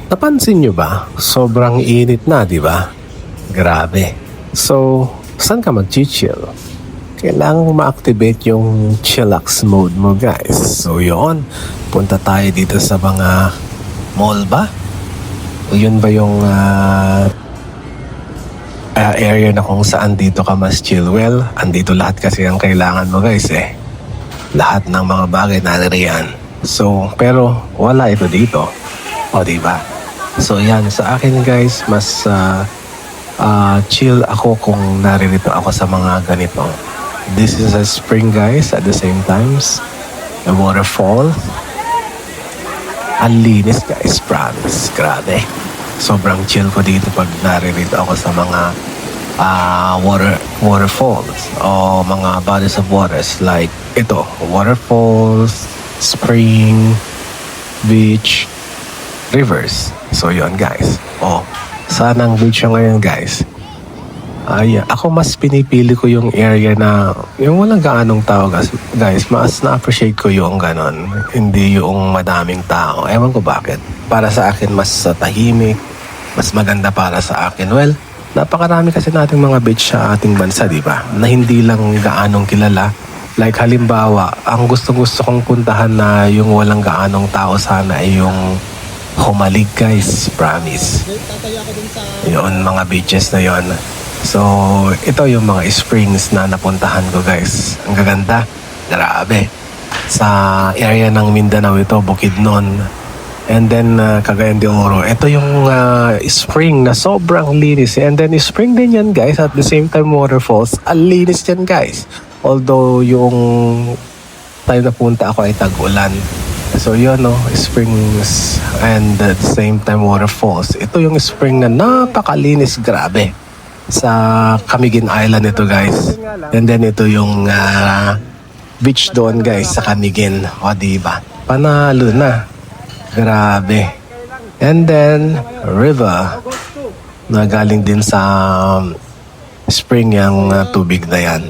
Napansin nyo ba? Sobrang init na, di ba? Grabe. So, saan ka mag-chill? Kailangan mo ma-activate yung chillax mode mo, guys. So, yun. Punta tayo dito sa mga mall ba? O yun ba yung area na kung saan dito ka mas chill? Well, andito lahat kasi ang kailangan mo, guys, eh. Lahat ng mga bagay naririyan. So, pero wala ito dito. O, diba? So, yan. Sa akin, guys, mas chill ako kung naririto ako sa mga ganito. This is a spring, guys. At the same times, a waterfall. Ang linis, guys. Promise. Grabe. Sobrang chill ko dito pag naririto ako sa mga waterfalls o mga bodies of waters like ito, waterfalls, spring, beach, rivers. So yun, guys. Saan ang beach ngayon, guys? Ako mas pinipili ko yung area na yung walang gaanong tao, guys. Mas na-appreciate ko yung ganon, hindi yung madaming tao. Ewan ko bakit. Para sa akin mas tahimik, mas maganda para sa akin. Well, napakarami kasi nating mga beach sa ating bansa, di ba? Na hindi lang gaanong kilala. Like halimbawa, ang gusto kong puntahan na yung walang gaanong tao sana ay yung Humalig, guys. Promise. Yun, mga beaches na yon. So, ito yung mga springs na napuntahan ko, guys. Ang gaganda. Grabe. Sa area ng Mindanao ito, Bukidnon. And then, Cagayan de Oro. Ito yung spring na sobrang linis. And then, spring din yan, guys. At the same time, waterfalls. Ang linis yan, guys. Although, yung time na punta ako ay tag-ulan. So, yun, no? Springs and at the same time, waterfalls. Ito yung spring na napakalinis. Grabe. Sa Camiguin Island ito, guys. And then, ito yung beach doon, guys, sa Camiguin. O, diba? Panalo na. Grabe. And then, river na galing din sa spring yung tubig na yan.